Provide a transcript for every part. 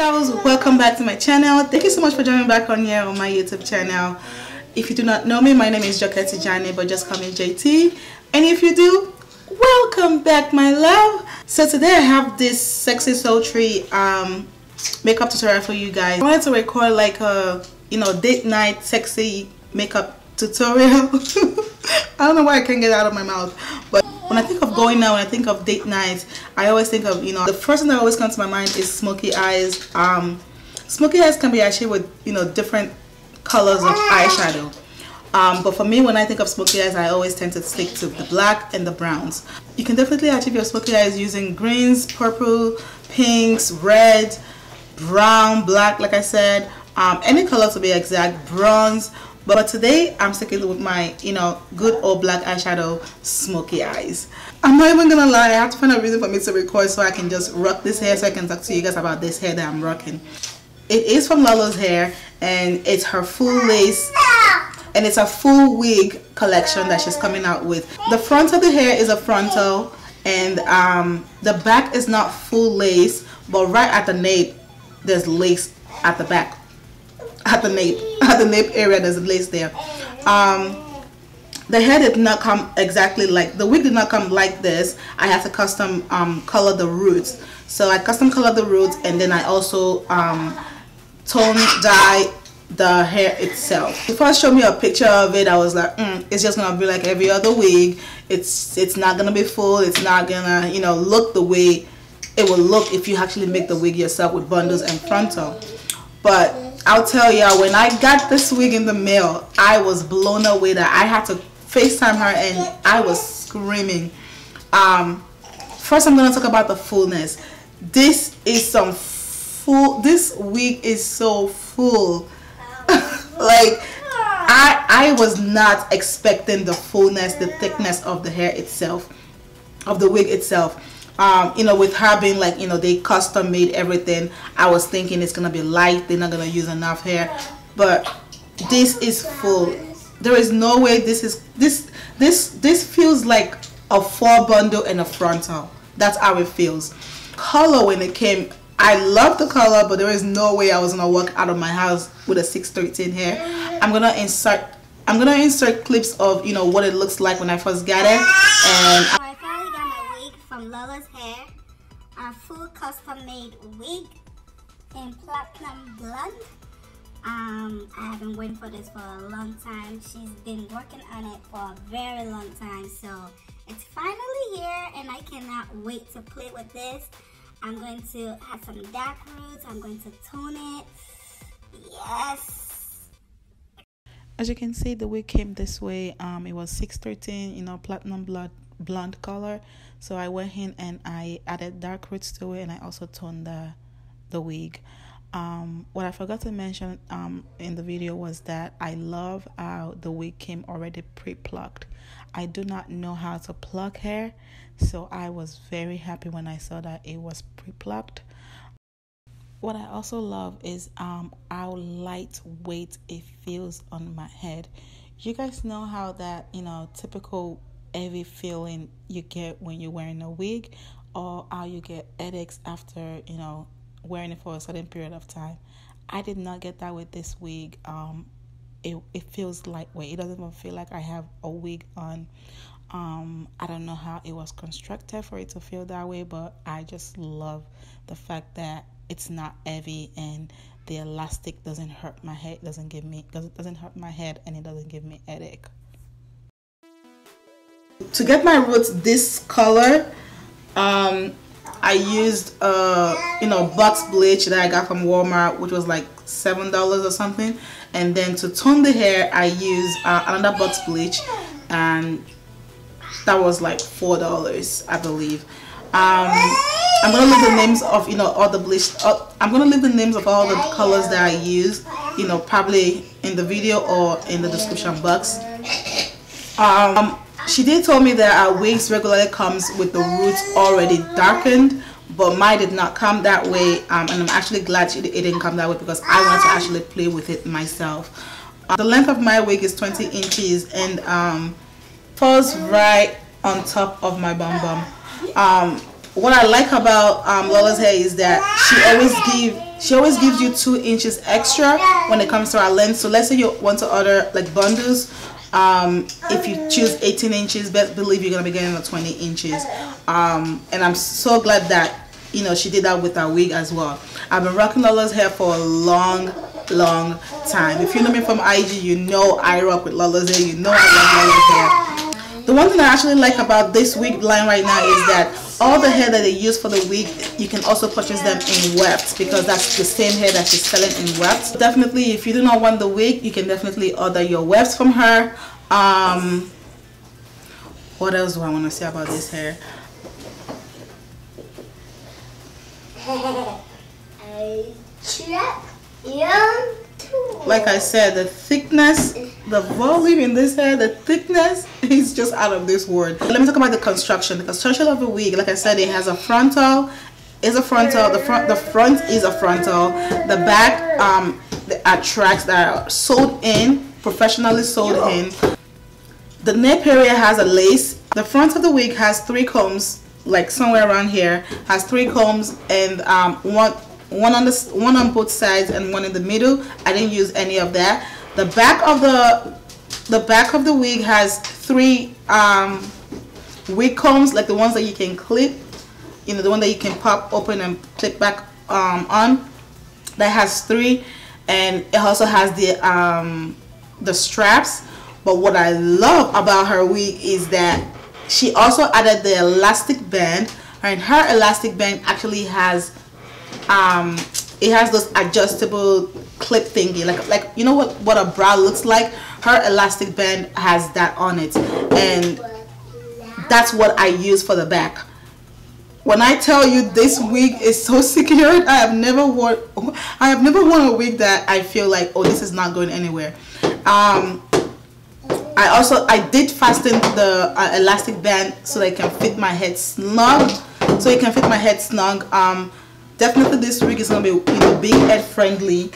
girls, welcome back to my channel. Thank you so much for joining back on here on my YouTube channel. If you do not know me, my name is MakeupbyJayTee, but just call me JT. And if you do, welcome back, my love. So today I have this sexy sultry makeup tutorial for you guys. I wanted to record like a date night sexy makeup tutorial. I don't know why I can't get it out of my mouth, but when I think of going out, when I think of date nights, I always think of, the first thing that always comes to my mind is smoky eyes. Smoky eyes can be achieved with, different colors of eyeshadow. But for me, when I think of smoky eyes, I always tend to stick to the black and the browns. You can definitely achieve your smoky eyes using greens, purple, pinks, red, brown, black, like I said. Any color to be exact, bronze. But today I'm sticking with my good old black eyeshadow smoky eyes. I'm not even gonna lie, I have to find a reason for me to record so I can just rock this hair, so I can talk to you guys about this hair that I'm rocking. It is from LolasHair and it's her full lace, and it's a full wig collection that she's coming out with. The front of the hair is a frontal, and the back is not full lace, but right at the nape there's lace at the back. At the nape area there's lace there. The hair did not come exactly like, the wig did not come like this. I had to custom color the roots. So I custom colored the roots, and then I also tone dye the hair itself. Before I showed me a picture of it, I was like, it's just gonna be like every other wig. It's not gonna be full. It's not gonna look the way it will look if you actually make the wig yourself with bundles and frontal. But I'll tell y'all, when I got this wig in the mail, I was blown away that I had to FaceTime her and I was screaming. First I'm gonna talk about the fullness. This is some full, this wig is so full. Like I was not expecting the fullness, the thickness of the hair itself, of the wig itself. With her being like, they custom made everything, I was thinking it's gonna be light, they're not gonna use enough hair, but this is full. There is no way this feels like a 4 bundle and a frontal. That's how it feels. Color, when it came, I love the color, but there is no way I was gonna walk out of my house with a 613 hair. I'm gonna insert clips of what it looks like when I first got it. And I finally got my wig from LolasHair, a full custom made wig in platinum blonde. I have been waiting for this for a long time. She's been working on it for a very long time, so it's finally here and I cannot wait to play with this. I'm going to have some dark roots. I'm going to tone it. Yes. As you can see, the wig came this way. It was 613, platinum blonde color. So I went in and I added dark roots to it, and I also toned the wig. What I forgot to mention in the video was that I love how the wig came already pre-plucked. I do not know how to pluck hair, so I was very happy when I saw that it was pre-plucked. What I also love is how lightweight it feels on my head. You guys know how that typical heavy feeling you get when you're wearing a wig, or how you get headaches after wearing it for a certain period of time. I did not get that with this wig. It feels lightweight. It doesn't even feel like I have a wig on. I don't know how it was constructed for it to feel that way, but I just love the fact that it's not heavy and the elastic doesn't hurt my head, doesn't hurt my head, and it doesn't give me headache. To get my roots this color, I used box bleach that I got from Walmart, which was like $7 or something. And then to tone the hair, I used another box bleach, and that was like $4, I believe. I'm gonna leave the names of all the bleach. I'm gonna leave the names of all the colors that I use, probably in the video or in the description box. She did tell me that our wigs regularly comes with the roots already darkened, but mine did not come that way, and I'm actually glad it didn't come that way, because I want to actually play with it myself. The length of my wig is 20 inches and falls right on top of my bum bum. what I like about Lola's hair is that she always gives you 2 inches extra when it comes to our length. So let's say you want to order like bundles, if you choose 18 inches, best believe you're gonna be getting a 20 inches. And I'm so glad that, you know, she did that with our wig as well. I've been rocking Lola's hair for a long time. If you know me from IG, you know I rock with Lola's hair. You know I love Lola's hair. The one thing I actually like about this wig line right now is that all the hair that they use for the wig, you can also purchase them in weft, because that's the same hair that she's selling in weft. Definitely, if you do not want the wig, you can definitely order your wefts from her. What else do I want to say about this hair? Like I said, the thickness, the volume in this hair, the thickness is just out of this world. Let me talk about the construction. The construction of the wig, like I said, it has a frontal, the front is a frontal. The back are tracks that are sewed in, professionally sewed in. The nape area has a lace. The front of the wig has 3 combs, like somewhere around here, has 3 combs, and one on both sides and one in the middle. I didn't use any of that. The back of the wig has 3 wig combs, like the ones that you can clip, you know, the one that you can pop open and clip back on. That has 3, and it also has the straps. But what I love about her wig is that she also added the elastic band, and her elastic band actually has it has those adjustable clip thingy, like you know what a bra looks like. Her elastic band has that on it, and that's what I use for the back. When I tell you this wig is so secured, I have never worn a wig that I feel like, oh, this is not going anywhere. I did fasten the elastic band so that it can fit my head snug. Definitely this wig is gonna be, you know, big head friendly.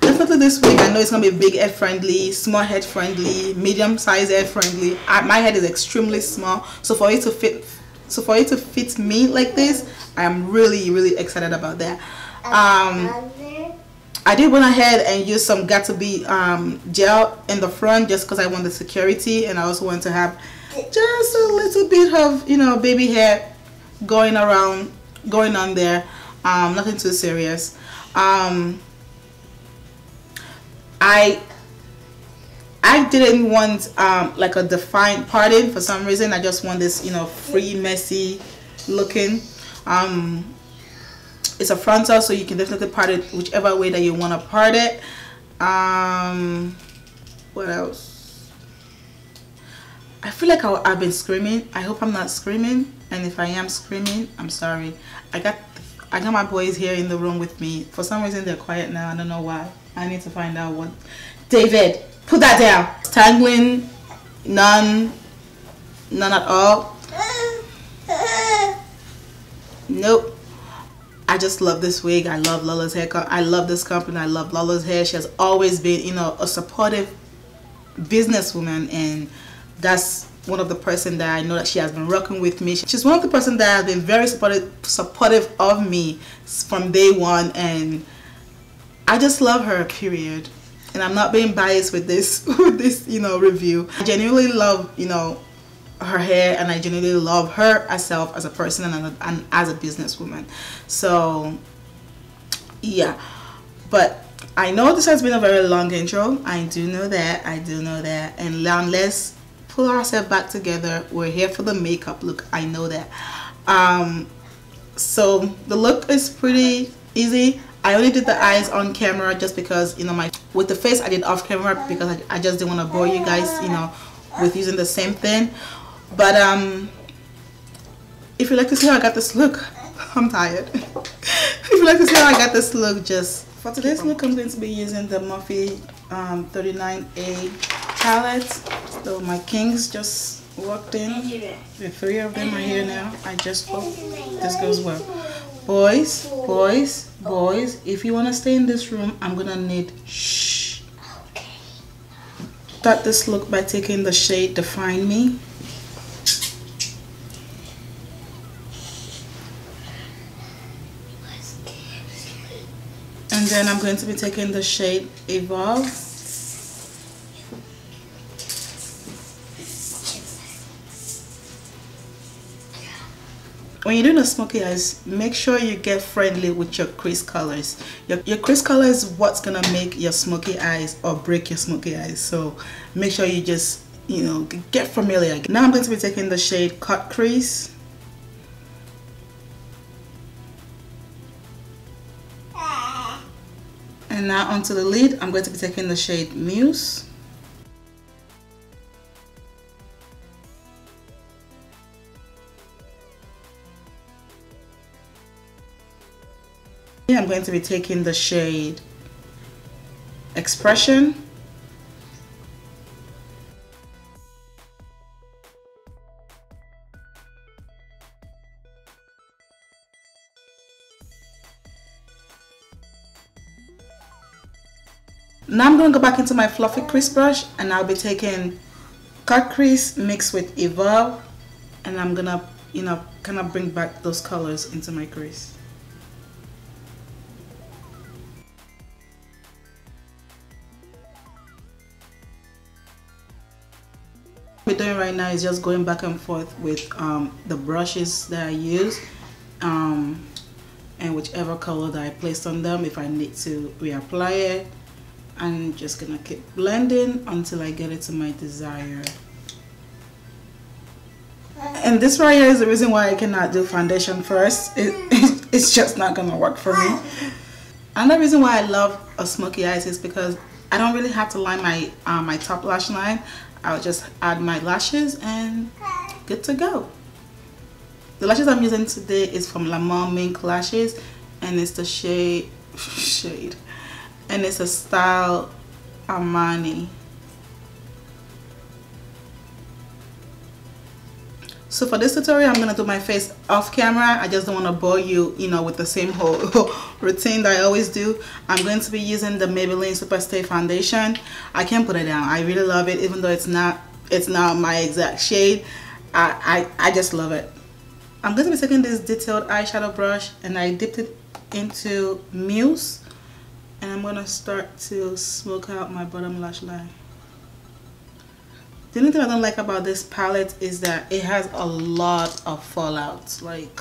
Definitely this wig, I know it's gonna be big head friendly, small head friendly, medium size head friendly. My head is extremely small, so for it to fit me like this, I am really excited about that. I did went ahead and use some Got2b gel in the front just because I want the security, and I also want to have just a little bit of, you know, baby hair going on there. Nothing too serious. I didn't want like a defined parting for some reason. I just want this, you know, free, messy looking. It's a frontal, so you can definitely part it whichever way that you want to part it. What else? I feel like I've been screaming. I hope I'm not screaming, and if I am screaming, I'm sorry. I got my boys here in the room with me. For some reason they're quiet now. I don't know why. I need to find out what. David, put that down. Tangling, none at all. Nope. I just love this wig. I love Lola's hair. I love this company. I love Lola's hair. She has always been, you know, a supportive businesswoman, and that's one of the person that I know that she has been working with me. She's one of the person that has been very supportive of me from day one, and I just love her, period. And I'm not being biased with this you know, review. I genuinely love, you know, her hair, and I genuinely love her herself as a person and as a businesswoman. So yeah, but I know this has been a very long intro. I do know that, and now let's pull ourselves back together. We're here for the makeup look. I know that. So the look is pretty easy. I only did the eyes on camera just because, you know, with the face I did off camera because I just didn't want to bore you guys, you know, with using the same thing. But if you like to see how I got this look, I'm tired. If you like to see how I got this look, just for today's look, I'm going to be using the Morphe 39A palette. So my kings just walked in. The 3 of them are here now. I just hope this goes well. Boys, if you want to stay in this room, I'm gonna need shh. Start this look by taking the shade Define Me. And then I'm going to be taking the shade Evolve. When you're doing a smoky eyes, make sure you get friendly with your crease colors. Your crease color is what's gonna make your smoky eyes or break your smoky eyes. So make sure you just, you know, get familiar. Now I'm going to be taking the shade Cut Crease. And now onto the lid, I'm going to be taking the shade Muse. Here I'm going to be taking the shade Expression. Now I'm going to go back into my fluffy crease brush and I'll be taking Cut Crease mixed with Evolve, and I'm gonna, you know, kind of bring back those colors into my crease. What we're doing right now is just going back and forth with the brushes that I use and whichever color that I placed on them. If I need to reapply it, I'm just gonna keep blending until I get it to my desired. And this right here is the reason why I cannot do foundation first. It's just not gonna work for me. Another reason why I love a smoky eyes is because I don't really have to line my my top lash line. I'll just add my lashes and good to go. The lashes I'm using today is from Lamont Mink Lashes, and it's the shade and it's a style Armani. So for this tutorial, I'm gonna do my face off camera. I just don't want to bore you, you know, with the same whole routine that I always do. I'm going to be using the Maybelline Superstay foundation. I can't put it down. I really love it, even though it's not my exact shade. I just love it. I'm going to be taking this detailed eyeshadow brush and I dipped it into Muse, and I'm gonna start to smoke out my bottom lash line. The only thing I don't like about this palette is that it has a lot of fallout. Like,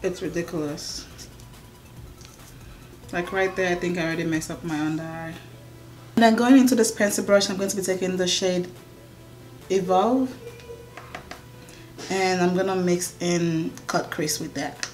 it's ridiculous. Like right there, I think I already messed up my under eye. And then going into this pencil brush, I'm going to be taking the shade Evolve, and I'm gonna mix in Cut Crease with that.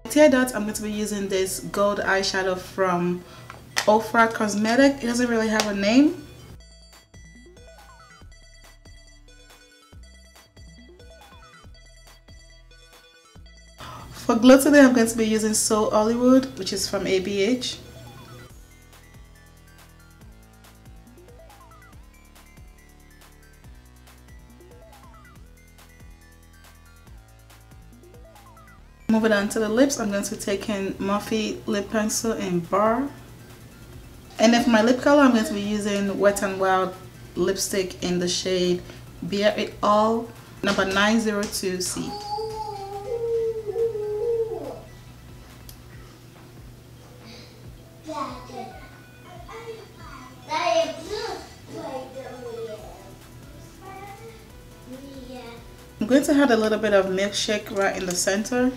Tear dots, I'm going to be using this gold eyeshadow from Ofra Cosmetic. It doesn't really have a name. For glow today, I'm going to be using So Hollywood, which is from ABH. Moving on to the lips, I'm going to take in Morphe lip pencil in Bar. And then for my lip color, I'm going to be using Wet n Wild lipstick in the shade Bear It All, number 902C. I'm going to add a little bit of Milkshake right in the center.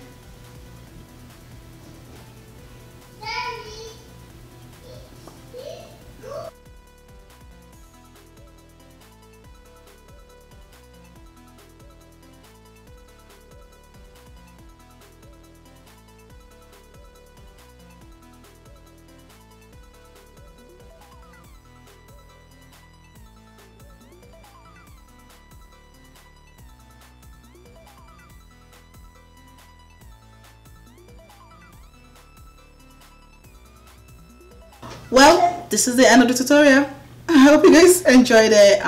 well, this is the end of the tutorial. I hope you guys enjoyed it.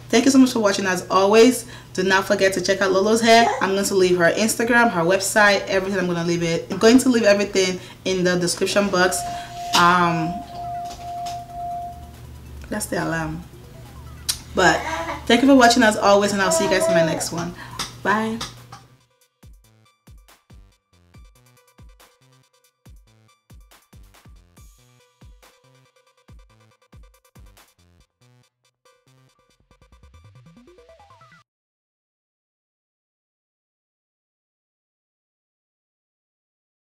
Thank you so much for watching. As always, do not forget to check out Lola's hair. I'm going to leave her Instagram, her website, everything. I'm going to leave it. I'm going to leave everything in the description box. That's the alarm. But thank you for watching as always, and I'll see you guys in my next one. Bye.